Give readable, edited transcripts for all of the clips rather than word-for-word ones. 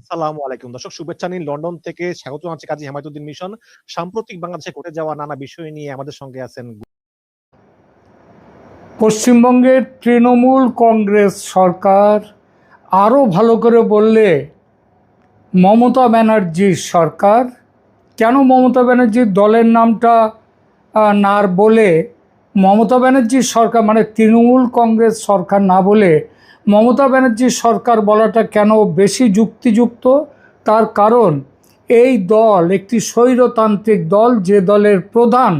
আসসালামু আলাইকুম দর্শক, শুভেচ্ছা নিন লন্ডন থেকে। স্বাগত জানাচ্ছি কাজী হেমায়েতুদ্দিন মিশন। সাম্প্রতিক বাংলাদেশে ঘটে যাওয়া নানা বিষয় নিয়ে আমাদের সঙ্গে আছেন। পশ্চিমবঙ্গের তৃণমূল কংগ্রেস সরকার, আরও ভালো করে বললে মমতা ব্যানার্জির সরকার। কেন মমতা ব্যানার্জির দলের নামটা না বলে মমতা ব্যানার্জির সরকার মানে তৃণমূল কংগ্রেস সরকার না বলে মমতা ব্যানার্জির সরকার বলাটা কেন বেশি যুক্তিযুক্ত? তার কারণ এই দল একটি স্বৈরতান্ত্রিক দল, যে দলের প্রধান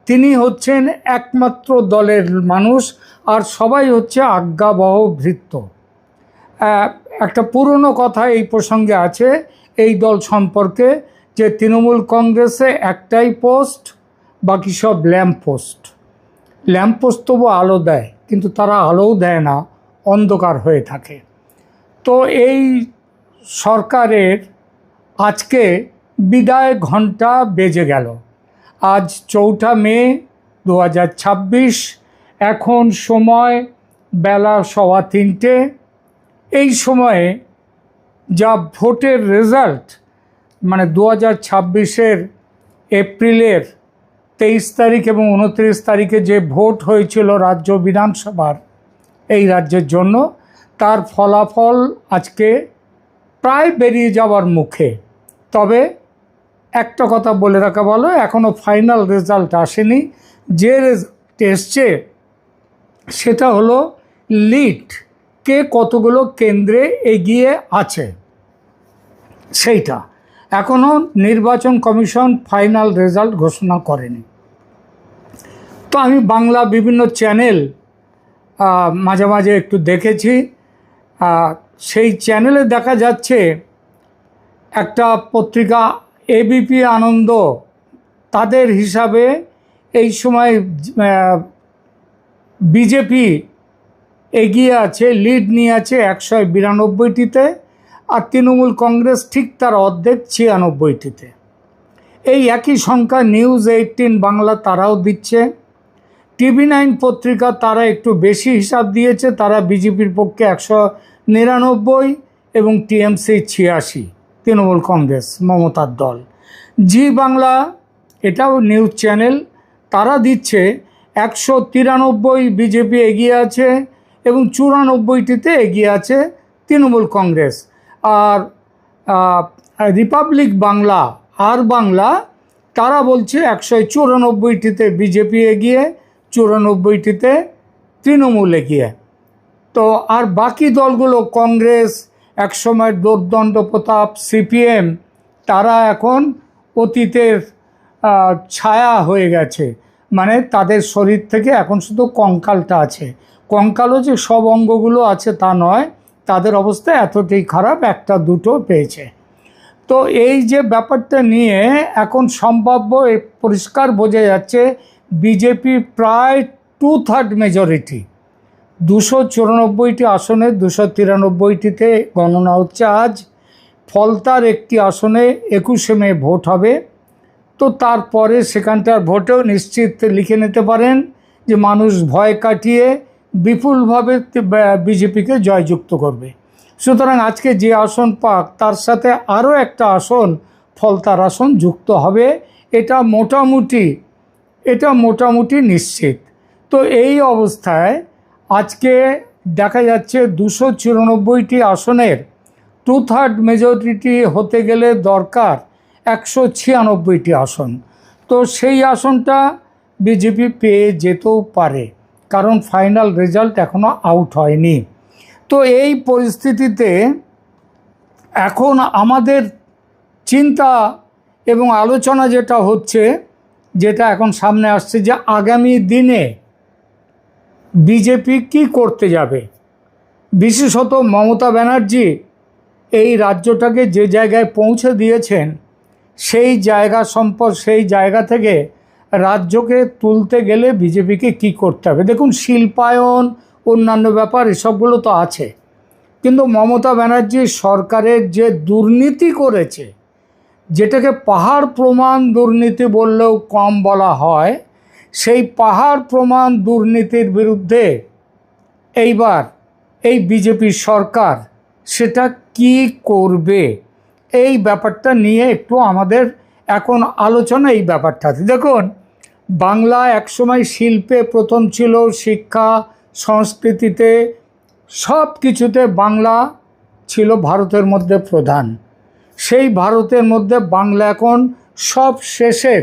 তিনি হচ্ছেন একমাত্র দলের মানুষ, আর সবাই হচ্ছে আজ্ঞাবহ ভৃত্য। একটা পুরনো কথা এই প্রসঙ্গে আছে এই দল সম্পর্কে, যে তৃণমূল কংগ্রেসে একটাই পোস্ট, বাকি সব ল্যাম্প পোস্ট। ল্যাম্প পোস্ট তবু আলো দেয়, কিন্তু তারা আলোও দেয় না, অন্ধকার হয়ে থাকে। তো এই সরকারের আজকে বিদায় ঘণ্টা বেজে গেল। আজ 4 মে 2026, এখন সময় বেলা 3:15। এই সময়ে যা ভোটের রেজাল্ট, মানে 2026-এর এপ্রিলের 23 তারিখ এবং 29 তারিখে যে ভোট হয়েছিল রাজ্য বিধানসভার এই রাজ্যের জন্য, তার ফলাফল আজকে প্রায় বেরিয়ে যাওয়ার মুখে। তবে একটা কথা বলে রাখা ভালো, এখনও ফাইনাল রেজাল্ট আসেনি। যে রেজাল্ট এসছে সেটা হলো লিড, কে কতগুলো কেন্দ্রে এগিয়ে আছে সেইটা। এখনও নির্বাচন কমিশন ফাইনাল রেজাল্ট ঘোষণা করেনি। তো আমি বাংলা বিভিন্ন চ্যানেল মাঝে মাঝে একটু দেখেছি। সেই চ্যানেলে দেখা যাচ্ছে একটা পত্রিকা এবিপি আনন্দ, তাদের হিসাবে এই সময় বিজেপি এগিয়ে আছে, লিড নিয়ে আছে 192টিতে, আর তৃণমূল কংগ্রেস ঠিক তার অর্ধেক 96টিতে। এই একই সংখ্যা নিউজ 18 বাংলা তারাও দিচ্ছে। TV9 পত্রিকা তারা একটু বেশি হিসাব দিয়েছে, তারা বিজেপির পক্ষে 199 এবং টিএমসি 86, তৃণমূল কংগ্রেস মমতার দল। জি বাংলা, এটাও নিউজ চ্যানেল, তারা দিচ্ছে 193 বিজেপি এগিয়ে আছে এবং 94টিতে এগিয়ে আছে তৃণমূল কংগ্রেস। আর রিপাবলিক বাংলা আর বাংলা, তারা বলছে 194টিতে বিজেপি এগিয়ে, 94টিতে তৃণমূল এগিয়ে। তো আর বাকি দলগুলো, কংগ্রেস, একসময় দোর্দণ্ড প্রতাপ, সিপিএম, তারা এখন অতীতের ছায়া হয়ে গেছে। মানে তাদের শরীর থেকে এখন শুধু কঙ্কালটা আছে। কঙ্কালও যে সব অঙ্গগুলো আছে তা নয়, তাদের অবস্থা এতটাই খারাপ, একটা দুটো পেয়েছে। তো এই যে ব্যাপারটা নিয়ে এখন সম্ভাব্য পরিষ্কার বোঝা যাচ্ছে বিজেপি প্রায় 2/3 মেজরিটি, 294টি আসনে 293টিতে গণনা হচ্ছে আজ। ফলতার একটি আসনে 21 মে ভোট হবে। তো তারপরে সেখানটার ভোটেও নিশ্চিত লিখে নিতে পারেন যে মানুষ ভয় কাটিয়ে বিপুলভাবে বিজেপিকে জয়যুক্ত করবে। সুতরাং আজকে যে আসন পাক, তার সাথে আরও একটা আসন, ফলতার আসন যুক্ত হবে, এটা মোটামুটি নিশ্চিত। তো এই অবস্থায় আজকে দেখা যাচ্ছে 294টি আসনের 2/3 মেজরিটি হতে গেলে দরকার 196টি আসন। তো সেই আসনটা বিজেপি পেয়ে যেতেও পারে, কারণ ফাইনাল রেজাল্ট এখনও আউট হয়নি। তো এই পরিস্থিতিতে এখন আমাদের চিন্তা এবং আলোচনা যেটা হচ্ছে, যেটা এখন সামনে আসছে, যে আগামী দিনে বিজেপি কি করতে যাবে। বিশেষত মমতা ব্যানার্জি এই রাজ্যটাকে যে জায়গায় পৌঁছে দিয়েছেন, সেই জায়গা থেকে রাজ্যকে তুলতে গেলে বিজেপিকে কি করতে হবে। দেখুন, শিল্পায়ন, অন্যান্য ব্যাপার, এসবগুলো তো আছে, কিন্তু মমতা ব্যানার্জি সরকারের যে দুর্নীতি করেছে, যেটাকে পাহাড় প্রমাণ দুর্নীতি বললেও কম বলা হয়, সেই পাহাড় প্রমাণ দুর্নীতির বিরুদ্ধে এইবার এই বিজেপি সরকার সেটা কি করবে, এই ব্যাপারটা নিয়ে একটু আমাদের এখন আলোচনা। এই ব্যাপারটাতে দেখুন, বাংলা একসময় শিল্পে প্রথম ছিল, শিক্ষা সংস্কৃতিতে সব কিছুতে বাংলা ছিল ভারতের মধ্যে প্রধান। সেই ভারতের মধ্যে বাংলা এখন সব শেষের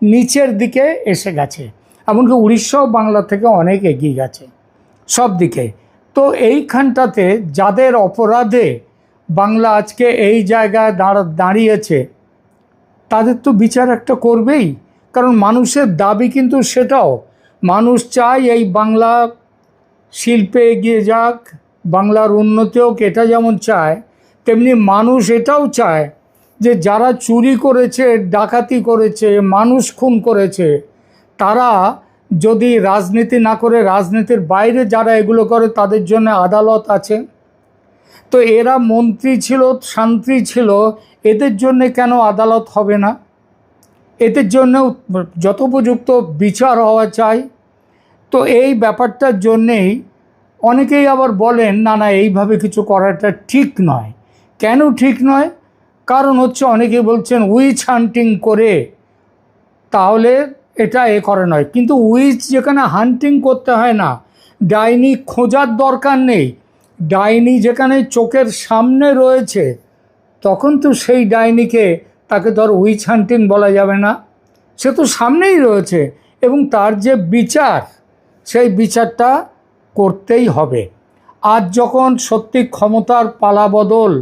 নিচের দিকে এসে গেছে, এমনকি উড়িষ্যাও বাংলা থেকে অনেক এগিয়ে গেছে সব দিকে। তো এইখানটাতে যাদের অপরাধে বাংলা আজকে এই জায়গায় দাঁড়িয়েছে, তাদের তো বিচার একটা করবেই। কারণ মানুষের দাবি কিন্তু সেটাও, মানুষ চায় এই বাংলা শিল্পে এগিয়ে যাক, বাংলার উন্নতি হোক, এটা যেমন চায়, তেমনি মানুষ এটাও চায় যে যারা চুরি করেছে, ডাকাতি করেছে, মানুষ খুন করেছে, তারা যদি রাজনীতি না করে, রাজনীতির বাইরে যারা এগুলো করে, তাদের জন্য আদালত আছে। তো এরা মন্ত্রী ছিল, শান্তি ছিল, এদের জন্য কেন আদালত হবে না? এদের জন্য যথোপযুক্ত বিচার হওয়া চাই। তো এই ব্যাপারটার জন্যেই অনেকেই আবার বলেন না না, এইভাবে কিছু করাটা ঠিক নয়। কেন ঠিক নয়? কারণ হচ্ছে অনেকে বলছেন উইচ হান্টিং করে তাহলে এটা করে নয়। কিন্তু উইচ যেখানে হান্টিং করতে হয় না, ডাইনি খোঁজার দরকার নেই, ডাইনি যেখানে চোখের সামনে রয়েছে, তখন তো সেই ডাইনিকে তাকে ধর উইচ হান্টিং বলা যাবে না, সে তো সামনেই রয়েছে, এবং তার যে বিচার, সেই বিচারটা করতেই হবে। আজ যখন সত্যি ক্ষমতার পালাবদল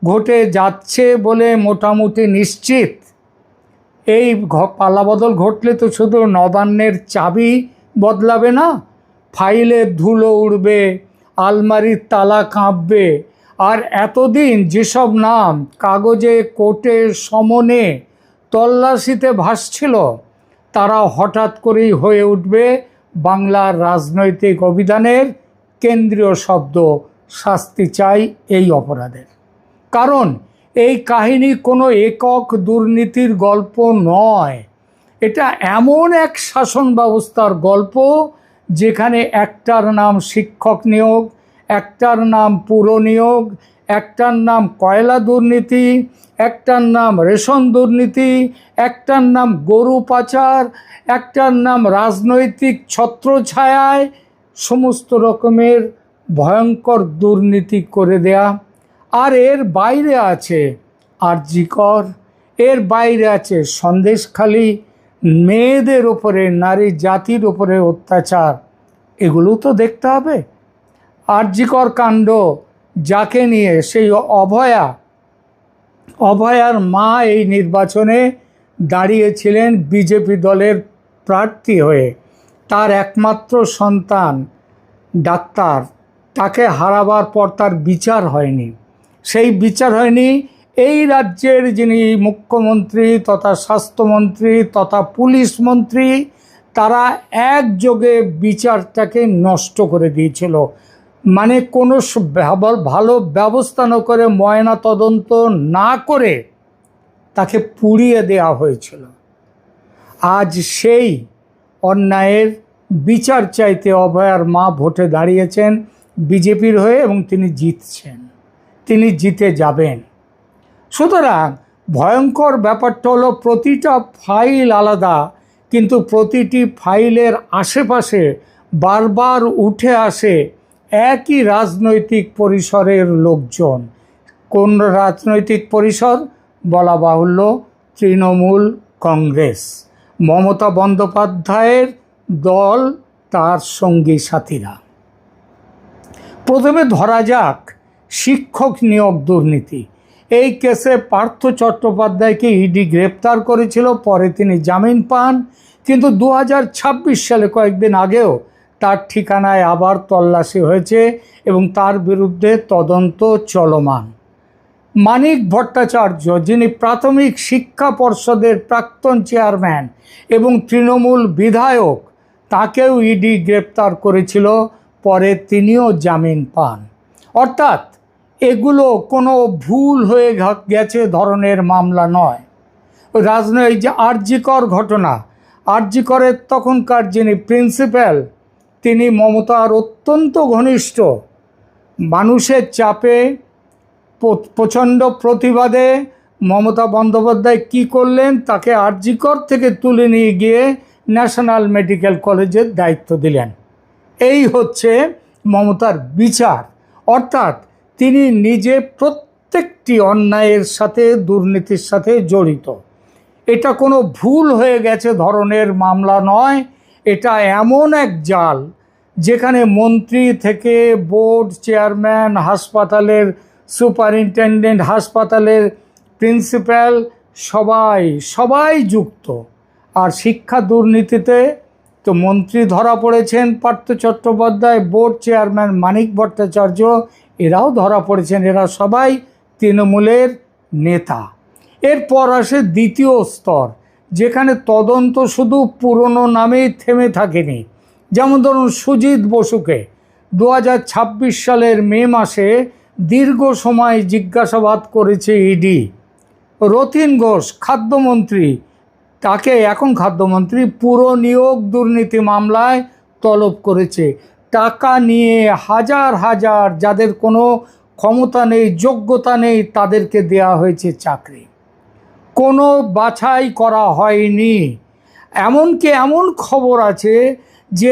ঘটে যাচ্ছে বলে মোটামুটি নিশ্চিত, এই পালাবদল ঘটলে তো শুধু নবান্নের চাবি বদলাবে না, ফাইলের ধুলো উড়বে, আলমারির তালা কাঁপবে, আর এতদিন যেসব নাম কাগজে, কোর্টে, সমনে, তল্লাশিতে ভাসছিল, তারা হঠাৎ করেই হয়ে উঠবে বাংলার রাজনৈতিক অভিধানের কেন্দ্রীয় শব্দ। শাস্তি চাই এই অপরাধের। কারণ এই কাহিনী কোনো একক দুর্নীতির গল্প নয়, এটা এমন এক শাসন ব্যবস্থার গল্প যেখানে একটার নাম শিক্ষক নিয়োগ, একটার নাম পুর নিয়োগ, একটার নাম কয়লা দুর্নীতি, একটার নাম রেশন দুর্নীতি, একটার নাম গরু পাচার, একটার নাম রাজনৈতিক ছত্রছায়ায় সমস্ত রকমের ভয়ঙ্কর দুর্নীতি করে দেয়া। আর এর বাইরে আছে আরজিকর, এর বাইরে আছে সন্দেশখালি, মেয়েদের ওপরে, নারী জাতির ওপরে অত্যাচার, এগুলো তো দেখতে হবে। আরজিকর কাণ্ড, যাকে নিয়ে সেই অভয়ার মা এই নির্বাচনে দাঁড়িয়েছিলেন বিজেপি দলের প্রার্থী হয়ে, তার একমাত্র সন্তান ডাক্তার, তাকে হারাবার পর তার বিচার হয়নি। সেই বিচার হয়নি, এই রাজ্যের যিনি মুখ্যমন্ত্রী তথা স্বাস্থ্যমন্ত্রী তথা পুলিশ মন্ত্রী, তারা একযোগে বিচারটাকে নষ্ট করে দিয়েছিল। মানে কোনো ভালো ব্যবস্থা না করে, ময়না তদন্ত না করে তাকে পুড়িয়ে দেওয়া হয়েছিল। আজ সেই অন্যায়ের বিচার চাইতে অভয়ার মা ভোটে দাঁড়িয়েছেন বিজেপির হয়ে, এবং তিনি জিতছেন, তিনি জিতে যাবেন। সুতরাং ভয়ঙ্কর ব্যাপারটা হলো প্রতিটা ফাইল আলাদা, কিন্তু প্রতিটি ফাইলের আশেপাশে বারবার উঠে আসে একই রাজনৈতিক পরিসরের লোকজন। কোন রাজনৈতিক পরিসর? বলা বাহুল্য তৃণমূল কংগ্রেস, মমতা বন্দ্যোপাধ্যায়ের দল, তার সঙ্গী সাথীরা। প্রথমে ধরা যাক শিক্ষক নিয়োগ দুর্নীতি। এই কেসে পার্থ চট্টোপাধ্যায়কে ইডি গ্রেপ্তার করেছিল, পরে তিনি জামিন পান, কিন্তু 2026 সালে কয়েকদিন আগেও তার ঠিকানায় আবার তল্লাশি হয়েছে এবং তার বিরুদ্ধে তদন্ত চলমান। মানিক ভট্টাচার্য, যিনি প্রাথমিক শিক্ষা পর্ষদের প্রাক্তন চেয়ারম্যান এবং তৃণমূল বিধায়ক, তাকেও ইডি গ্রেপ্তার করেছিল, পরে তিনিও জামিন পান। অর্থাৎ এগুলো কোনো ভুল হয়ে গেছে ধরনের মামলা নয়। রাজনৈতিক যে আরজিকর ঘটনা, আরজিকরের তখনকার যিনি প্রিন্সিপাল, তিনি মমতার অত্যন্ত ঘনিষ্ঠ। মানুষের চাপে প্রচণ্ড প্রতিবাদে মমতা বন্দ্যোপাধ্যায় কি করলেন, তাকে আরজিকর থেকে তুলে নিয়ে গিয়ে ন্যাশনাল মেডিকেল কলেজের দায়িত্ব দিলেন। এই হচ্ছে মমতার বিচার, অর্থাৎ তিনি নিজে প্রত্যেকটি অন্যায়ের সাথে, দুর্নীতির সাথে জড়িত। এটা কোনো ভুল হয়ে গেছে ধরনের মামলা নয়, এটা এমন এক জাল যেখানে মন্ত্রী থেকে বোর্ড চেয়ারম্যান, হাসপাতালের সুপারিনটেনডেন্ট, হাসপাতালের প্রিন্সিপাল, সবাই যুক্ত। আর শিক্ষা দুর্নীতিতে তো মন্ত্রী ধরা পড়েছেন পার্থ চট্টোপাধ্যায়, বোর্ড চেয়ারম্যান মানিক ভট্টাচার্য, এরাও ধরা পড়েছেন। এরা সবাই তৃণমূলের নেতা। এরপর আসে দ্বিতীয় স্তর, যেখানে তদন্ত শুধু পুরনো নামেই থেমে থাকেনি। যেমন ধরুন সুজিত বসুকে 2026 সালের মে মাসে দীর্ঘ সময় জিজ্ঞাসাবাদ করেছে ইডি। রতিন ঘোষ খাদ্যমন্ত্রী, তাকে এখন খাদ্যমন্ত্রী, পুরো নিয়োগ দুর্নীতি মামলায় তলব করেছে। টাকা নিয়ে হাজার হাজার যাদের কোনো ক্ষমতা নেই, যোগ্যতা নেই, তাদেরকে দেয়া হয়েছে চাকরি। কোনো বাছাই করা হয়নি। এমনকি এমন খবর আছে যে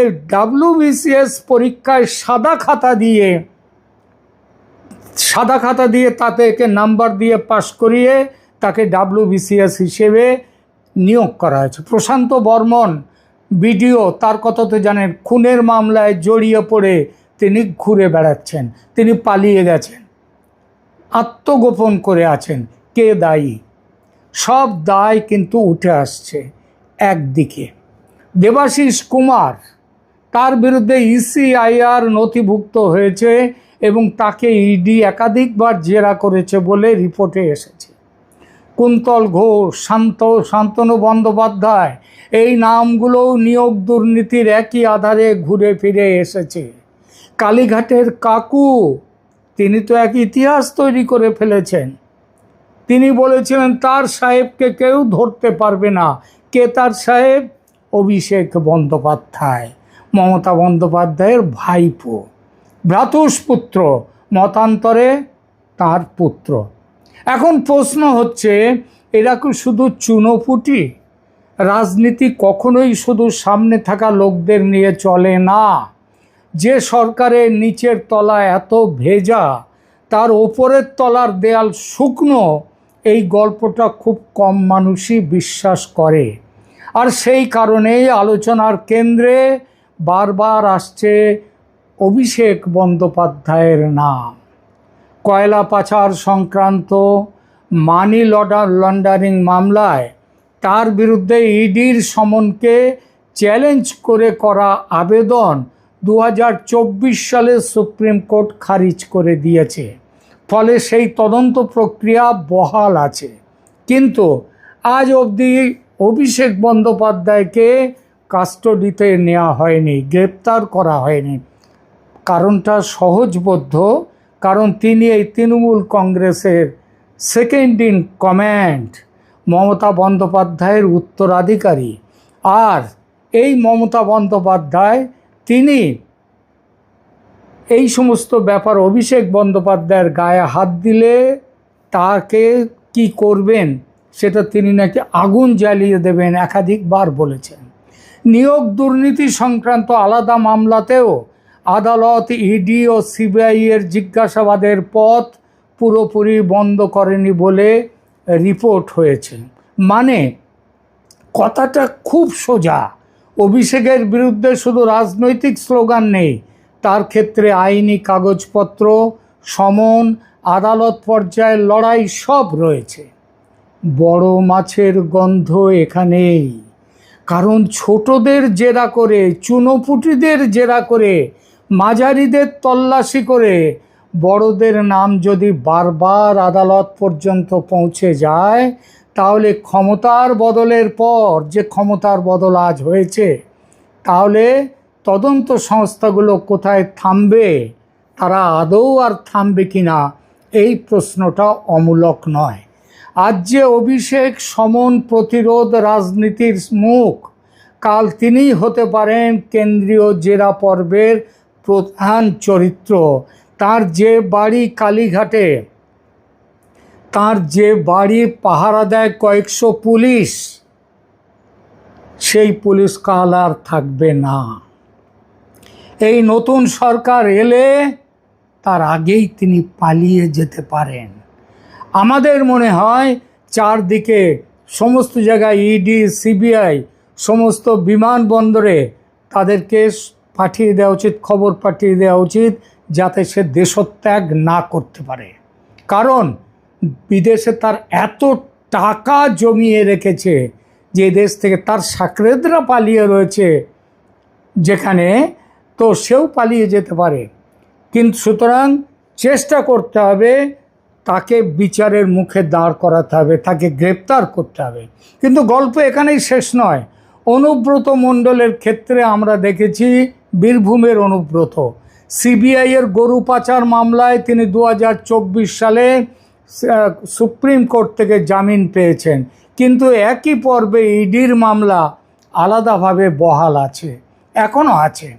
WBCS পরীক্ষায় সাদা খাতা দিয়ে তাদেরকে নাম্বার দিয়ে পাশ করিয়ে তাকে WBCS হিসেবে নিয়োগ করা হয়েছে। প্রশান্ত বর্মন বিডিও, তার কথা তো জানেন, খুনের মামলায় জড়িয়ে পড়ে তিনি ঘুরে বেড়াচ্ছেন, তিনি পালিয়ে গেছেন, আত্মগোপন করে আছেন। কে দায়ী? সব দায় কিন্তু উঠে আসছে একদিকে। দেবাশিস কুমার, তার বিরুদ্ধে ECIR নথিভুক্ত হয়েছে এবং তাকে ইডি একাধিকবার জেরা করেছে বলে রিপোর্টে এসেছে। কুন্তল ঘোষ, শান্তনু বন্দ্যোপাধ্যায়, এই নামগুলোও নিয়োগ দুর্নীতির একই আধারে ঘুরে ফিরে এসেছে। কালীঘাটের কাকু, তিনি তো এক ইতিহাস তৈরি করে ফেলেছেন। তিনি বলেছিলেন তার সাহেবকে কেউ ধরতে পারবে না। কে তার সাহেব? অভিষেক বন্দ্যোপাধ্যায়, মমতা বন্দ্যোপাধ্যায়ের ভাইপো, ভ্রাতুষ্পুত্র, মতান্তরে তার পুত্র। এখন প্রশ্ন হচ্ছে, এরা কি শুধু চুনোপুটি? রাজনীতি কখনোই শুধু সামনে থাকা লোকদের নিয়ে চলে না। যে সরকারের নিচের তলা এত ভেজা, তার ওপরের তলার দেয়াল শুকনো, এই গল্পটা খুব কম মানুষই বিশ্বাস করে। আর সেই কারণেই আলোচনার কেন্দ্রে বারবার আসছে অভিষেক বন্দ্যোপাধ্যায়ের নাম। কয়লা পাচার সংক্রান্ত মানি লন্ডারিং মামলায় তার বিরুদ্ধে ইডির সমনকে চ্যালেঞ্জ করে করা আবেদন 2024 সালে সুপ্রিম কোর্ট খারিজ করে দিয়েছে। ফলে সেই তদন্ত প্রক্রিয়া বহাল আছে। কিন্তু আজ অবধি অভিষেক বন্দ্যোপাধ্যায়কে কাস্টডিতে নেওয়া হয়নি, গ্রেপ্তার করা হয়নি। কারণটা সহজবোধ্য, কারণ তিনি এই তৃণমূল কংগ্রেসের সেকেন্ড ইন কমান্ড, মমতা বন্দ্যোপাধ্যায়ের উত্তরাধিকারী। আর এই মমতা বন্দ্যোপাধ্যায়, তিনি এই সমস্ত ব্যাপার অভিষেক বন্দ্যোপাধ্যায়ের গায়ে হাত দিলে তাকে কি করবেন সেটা তিনি নাকি আগুন জ্বালিয়ে দেবেন একাধিকবার বলেছেন। নিয়োগ দুর্নীতি সংক্রান্ত আলাদা মামলাতেও আদালত ইডি ও সিবিআই এর জিজ্ঞাসাবাদের পথ পুরোপুরি বন্ধ করেনি বলে রিপোর্ট হয়েছে। মানে কথাটা খুব সোজা, অভিষেকের বিরুদ্ধে শুধু রাজনৈতিক স্লোগান নেই, তার ক্ষেত্রে আইনি কাগজপত্র, সমন, আদালত পর্যায়ের লড়াই সব রয়েছে। বড় মাছের গন্ধ এখানেই। কারণ ছোটদের জেরা করে, চুনোপুটিদের জেরা করে, মাঝারিদের তল্লাশি করে বড়দের নাম যদি বারবার আদালত পর্যন্ত পৌঁছে যায়, তাহলে ক্ষমতার বদলের পর যে ক্ষমতার বদল আজ হয়েছে, তাহলে তদন্ত সংস্থাগুলো কোথায় থামবে? তারা আদৌ আর থামবে কিনা, এই প্রশ্নটা অমূলক নয়। আজ যে অভিষেক সমন প্রতিরোধ রাজনীতির মুখ, কাল তিনিই হতে পারেন কেন্দ্রীয় জেরা পর্বের প্রধান চরিত্র। তার যে বাড়ি কালীঘাটে, তার যে বাড়ি পাহারা দেয় কয়েকশো পুলিশ, সেই পুলিশ কাল আর থাকবে না। এই নতুন সরকার এলে তার আগেই তিনি পালিয়ে যেতে পারেন। আমাদের মনে হয় চারদিকে সমস্ত জায়গায় ইডি, সিবিআই, সমস্ত বিমানবন্দরে তাদেরকে পাঠিয়ে দেওয়া উচিত, খবর পাঠিয়ে দেওয়া উচিত, যাতে সে দেশত্যাগ না করতে পারে। কারণ বিদেশে তার এত টাকা জমিয়ে রেখেছে যে দেশ থেকে তার সাকরেদরা পালিয়ে রয়েছে যেখানে, তো সেও পালিয়ে যেতে পারে। কিন্তু সুতরাং চেষ্টা করতে হবে তাকে বিচারের মুখে দাঁড় করাতে হবে, তাকে গ্রেপ্তার করতে হবে। কিন্তু গল্প এখানেই শেষ নয়। অনুব্রত মণ্ডলের ক্ষেত্রে আমরা দেখেছি, বীরভূমের অনুব্রত, সিবিআইয়ের গরু পাচার মামলায় তিনি 2024 সালে সুপ্রিম কোর্ট থেকে জামিন পেয়েছেন, কিন্তু একই পর্বে ইডির মামলা আলাদাভাবে বহাল আছে, এখনও আছে।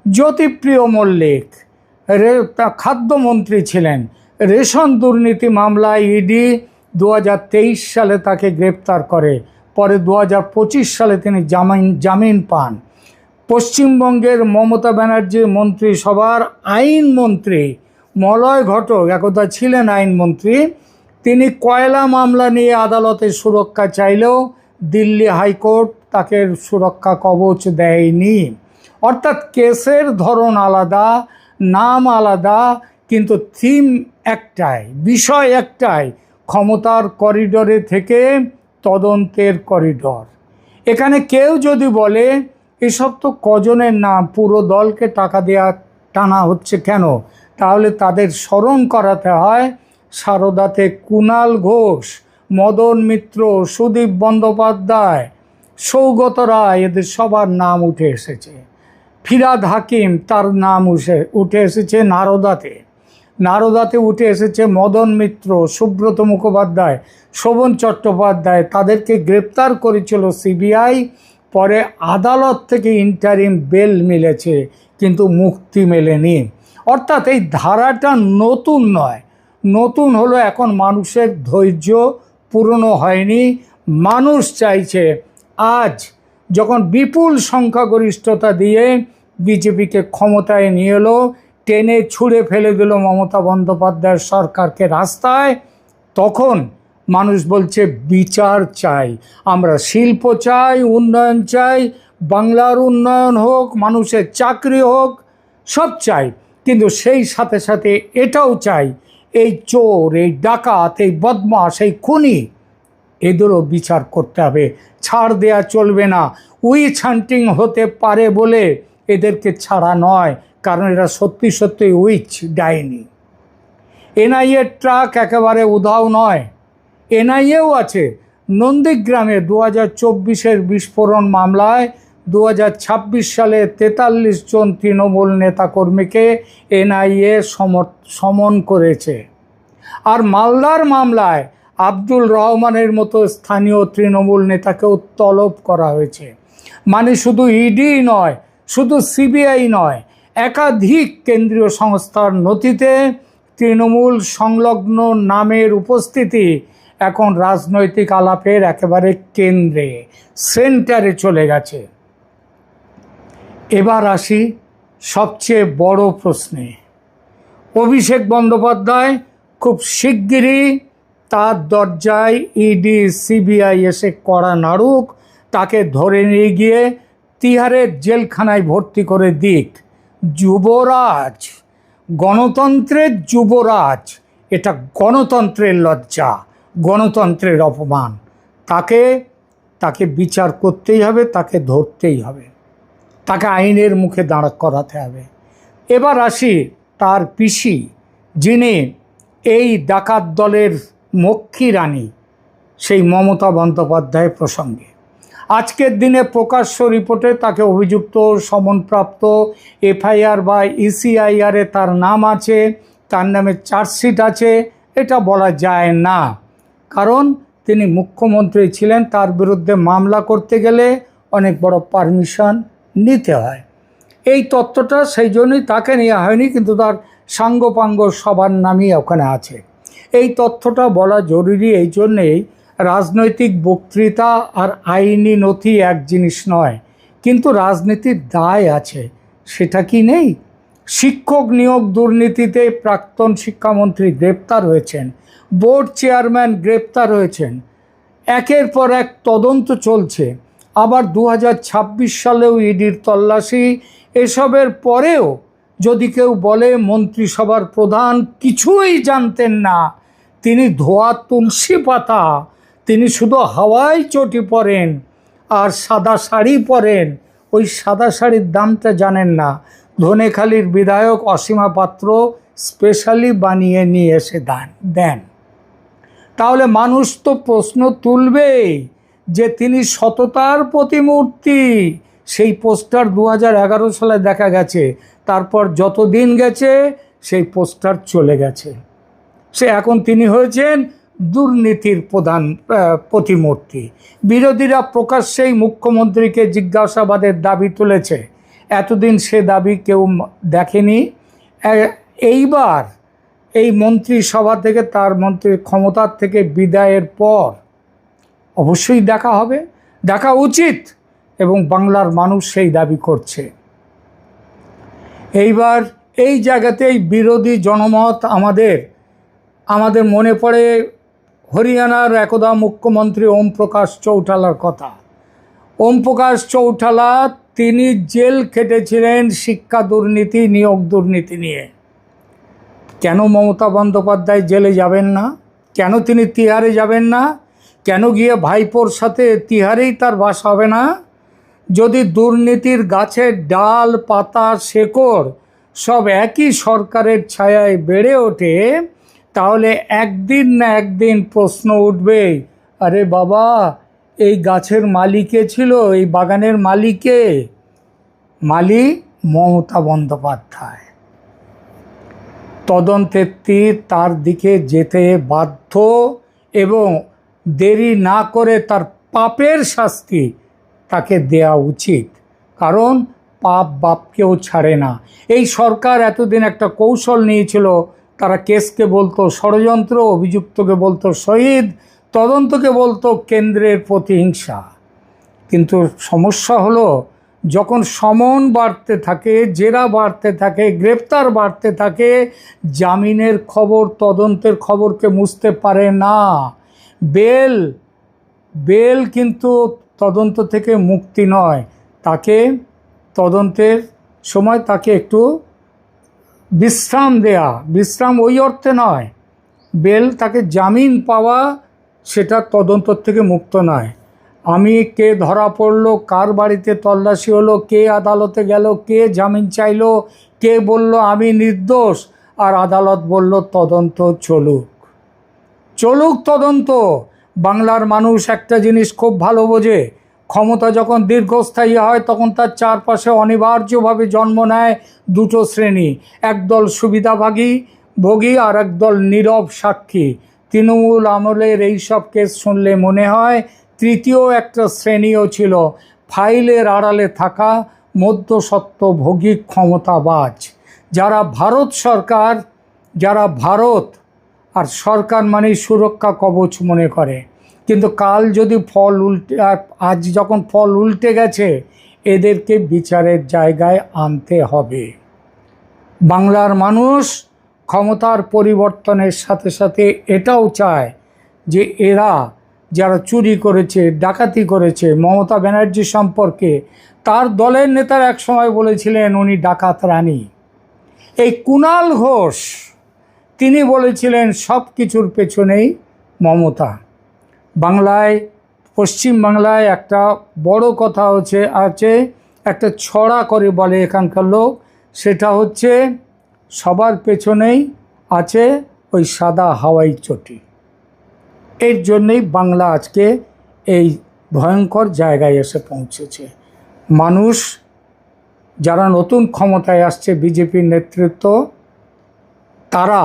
জ্যোতিপ্রিয় মল্লিক খাদ্যমন্ত্রী ছিলেন, রেশন দুর্নীতি মামলায় ইডি 2023 সালে তাকে গ্রেপ্তার করে, পরে 2025 সালে তিনি জামিন পান। পশ্চিমবঙ্গের মমতা ব্যানার্জি মন্ত্রিসভার আইনমন্ত্রী মলয় ঘটক একদা ছিলেন আইনমন্ত্রী, তিনি কয়লা মামলা নিয়ে আদালতে সুরক্ষা চাইলেও দিল্লি হাইকোর্ট তাকে সুরক্ষা কবচ দেয়নি। অর্থাৎ কেসের ধরন আলাদা, নাম আলাদা, কিন্তু থিম একটাই, বিষয় একটাই, ক্ষমতার করিডোরে থেকে তদন্তের করিডোর। এখানে কেউ যদি বলে এসব তো কজনের নাম, পুরো দলকে টাকা দেওয়া টানা হচ্ছে কেন, তাহলে তাদের স্মরণ করাতে হয় সারদাতে কুণাল ঘোষ, মদন মিত্র, সুদীপ বন্দ্যোপাধ্যায়, সৌগত রায়, এদের সবার নাম উঠে এসেছে। ফিরাদ হাকিম, তার নাম উঠে এসেছে নারদাতে উঠে এসেছে মদন মিত্র, সুব্রত মুখোপাধ্যায়, শোভন চট্টোপাধ্যায়। তাদেরকে গ্রেপ্তার করেছিল সিবিআই, পরে আদালত থেকে ইন্টারিম বেল মিলেছে, কিন্তু মুক্তি মেলেনি। অর্থাৎ এই ধারাটা নতুন নয়, নতুন হলো এখন মানুষের ধৈর্য পুরনো হয়নি। মানুষ চাইছে, আজ যখন বিপুল সংখ্যাগরিষ্ঠতা দিয়ে বিজেপিকে ক্ষমতায় নিয়ে এলো, টেনে ছুঁড়ে ফেলে দিল মমতা বন্দ্যোপাধ্যায়ের সরকারকে রাস্তায়, তখন মানুষ বলছে বিচার চাই, আমরা শিল্প চাই, উন্নয়ন চাই, বাংলার উন্নয়ন হোক, মানুষের চাকরি হোক, সব চাই। কিন্তু সেই সাথে সাথে এটাও চাই, এই চোর, এই ডাকাত, এই বদমাশ, এই খুনি, এদেরও বিচার করতে হবে, ছাড় দেয়া চলবে না। উইচ হান্টিং হতে পারে বলে এদেরকে ছাড়া নয়, কারণ এরা সত্যি সত্যি উইচ ডাইনি। এনআইএর ট্রাক একেবারে উধাও নয়, এনআইএও আছে। নন্দীগ্রামে 2024 বিস্ফোরণ মামলায় 2026 সালে 43 জন তৃণমূল নেতাকর্মীকে এনআইএ সমন করেছে। আর মালদার মামলায় আব্দুল রহমানের মতো স্থানীয় তৃণমূল নেতাকেও তলব করা হয়েছে। মানে শুধু ইডি নয়, শুধু সিবিআই নয়, একাধিক কেন্দ্রীয় সংস্থার নথিতে তৃণমূল সংলগ্ন নামের উপস্থিতি এখন রাজনৈতিক আলাপের একেবারে কেন্দ্রে, সেন্টারে চলে গেছে। এবার আসি সবচেয়ে বড় প্রশ্নে। অভিষেক বন্দ্যোপাধ্যায় খুব শিগগিরই তার দরজায় ইডি, সিবিআই এসে কড়া নাড়ুক, তাকে ধরে নিয়ে গিয়ে তিহারের জেলখানায় ভর্তি করে দিক। যুবরাজ, গণতন্ত্রের যুবরাজ, এটা গণতন্ত্রের লজ্জা, গণতন্ত্রের অপমান। তাকে বিচার করতেই হবে, তাকে ধরতেই হবে, তাকে আইনের মুখে দাঁড় করাতে হবে। এবার আসি তার পিসি, যিনি এই ডাকাত দলের মক্ষী রানী, সেই মমতা বন্দ্যোপাধ্যায় প্রসঙ্গে। আজকের দিনে প্রকাশ্য রিপোর্টে তাকে অভিযুক্ত, সমনপ্রাপ্ত, এফআইআর বা ইসিআইআরে তার নাম আছে, তার নামে চার্জশিট আছে, এটা বলা যায় না। কারণ তিনি মুখ্যমন্ত্রী ছিলেন, তার বিরুদ্ধে মামলা করতে গেলে অনেক বড় পারমিশন নিতে হয়। এই তথ্যটা সেই জন্যই তাকে নেওয়া হয়নি, কিন্তু তার সাঙ্গপাঙ্গ সবার নামই ওখানে আছে। এই তথ্যটা বলা জরুরি এই জন্যেই, রাজনৈতিক বক্তৃতা আর আইনি নথি এক জিনিস নয়, কিন্তু রাজনীতির দায় আছে, সেটা কি নেই? শিক্ষক নিয়োগ দুর্নীতিতে প্রাক্তন শিক্ষামন্ত্রী গ্রেপ্তার হয়েছেন, বোর্ড চেয়ারম্যান গ্রেপ্তার হয়েছেন, একের পর এক তদন্ত চলছে। আবার 2026 সালেও ইডির তল্লাশি। এসবের পরেও যদি কেউ বলে মন্ত্রিসভার প্রধান কিছুই জানতেন না, তিনি ধোয়া তুলসী পাতা, তিনি শুধু হাওয়ায় চটি পরেন আর সাদা শাড়ি পরেন, ওই সাদা শাড়ির দামটা জানেন না, ধনেখালির বিধায়ক অসীমা পাত্র স্পেশালি বানিয়ে নিয়ে এসে দেন, তাহলে মানুষ তো প্রশ্ন তুলবেই যে তিনি সততার প্রতিমূর্তি। সেই পোস্টার 2011 সালে দেখা গেছে, তারপর যত দিন গেছে সেই পোস্টার চলে গেছে। এখন তিনি হয়েছেন দুর্নীতির প্রধান প্রতিমূর্তি। বিরোধীরা প্রকাশ্যেই মুখ্যমন্ত্রীকে জিজ্ঞাসাবাদের দাবি তুলেছে, এতদিন সে দাবি কেউ দেখেনি। এইবার এই মন্ত্রিসভা থেকে, তার মন্ত্রী ক্ষমতার থেকে বিদায়ের পর অবশ্যই দেখা হবে, দেখা উচিত, এবং বাংলার মানুষ সেই দাবি করছে। এইবার এই জায়গাতেই বিরোধী জনমত আমাদের মনে পড়ে হরিয়ানার একদা মুখ্যমন্ত্রী ওম প্রকাশ চৌটালার কথা। ওম প্রকাশ চৌটালা তিনি জেল খেটেছিলেন শিক্ষা দুর্নীতি, নিয়োগ দুর্নীতি নিয়ে। কেন মমতা বন্দ্যোপাধ্যায় জেলে যাবেন না? কেন তিনি তিহারে যাবেন না? কেন গিয়ে ভাইপোর সাথে তিহারেই তার বাস হবে না? যদি দুর্নীতির গাছের ডাল, পাতা, শেকড় সব একই সরকারের ছায়ায় বেড়ে ওঠে, তাহলে একদিন না একদিন প্রশ্ন উঠবে, আরে বাবা, এই গাছের মালিকে ছিল, এই বাগানের মালিকে? মালিক মমতা বন্দ্যোপাধ্যায়। তদন্তের তীর তার দিকে যেতে বাধ্য, এবং দেরি না করে তার পাপের শাস্তি তাকে দেয়া উচিত, কারণ পাপ বাপকেও ছাড়ে না। এই সরকার এতদিন একটা কৌশল নিয়েছিল, তারা কেসকে বলতো ষড়যন্ত্র, অভিযুক্তকে বলতো শহীদ, তদন্তকে বলতো কেন্দ্রের প্রতিহিংসা। কিন্তু সমস্যা হলো, যখন সমন বাড়তে থাকে, জেরা বাড়তে থাকে, গ্রেপ্তার বাড়তে থাকে, জামিনের খবর, তদন্তের খবরকে মুছতে পারে না। বেল কিন্তু তদন্ত থেকে মুক্তি নয়, তাকে তদন্তের সময় তাকে একটু বিশ্রাম দেয়া। বিশ্রাম ওই অর্থে নয়, বেল তাকে জামিন পাওয়া, সেটা তদন্ত থেকে মুক্ত নয়। আমি কে ধরা পড়লো, কার বাড়িতে তল্লাশি হলো, কে আদালতে গেল, কে জামিন চাইলো, কে বলল আমি নির্দোষ, আর আদালত বলল তদন্ত চলুক তদন্ত। বাংলার মানুষ একটা জিনিস খুব ভালো বোঝে, ক্ষমতা যখন দীর্ঘস্থায়ী হয় তখন তার চারপাশে অনিবার্যভাবে জন্ম নেয় দুটো শ্রেণী, একদল সুবিধাভোগী আর একদল নীরব সাক্ষী। তৃণমূল আমলের এইসব কেস শুনলে মনে হয় তৃতীয় একটা শ্রেণীও ছিল, ফাইলের আড়ালে থাকা মধ্যস্বত্বভোগী ক্ষমতাবাজ, যারা ভারত আর সরকার মানে সুরক্ষা কবচ মনে করে। কিন্তু কাল যদি আজ যখন ফল উল্টে গেছে, এদেরকে বিচারের জায়গায় আনতে হবে। বাংলার মানুষ ক্ষমতার পরিবর্তনের সাথে সাথে এটাও চায় যে এরা যারা চুরি করেছে, ডাকাতি করেছে, মমতা ব্যানার্জি সম্পর্কে তার দলের নেতারা একসময় বলেছিলেন উনি ডাকাত রানী। এই কুণাল ঘোষ তিনি বলেছিলেন সব কিছুর পেছনেই মমতা। পশ্চিম বাংলায় একটা বড় কথা আছে, একটা ছড়া করে বলে এখানকার লোক, সেটা হচ্ছে সবার পেছনেই আছে ওই সাদা হাওয়াই চটি। এর জন্যেই বাংলা আজকে এই ভয়ঙ্কর জায়গায় এসে পৌঁছেছে। মানুষ যারা নতুন ক্ষমতায় আসছে, বিজেপির নেতৃত্ব, তারা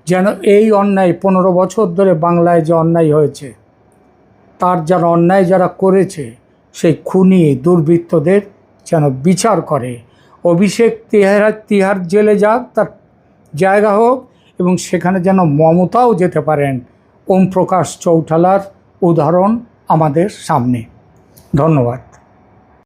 যেন এই অন্যায় 15 বছর ধরে বাংলায় যে অন্যায় হয়েছে, তার যারা অন্যায় যারা করেছে, সেই খুনি দুর্বৃত্তদের যেন বিচার করে। অভিষেক তিহার জেলে যাক, তার জায়গা হোক, এবং সেখানে যেন মমতাও যেতে পারেন। ওম প্রকাশ চৌটালার উদাহরণ আমাদের সামনে। ধন্যবাদ।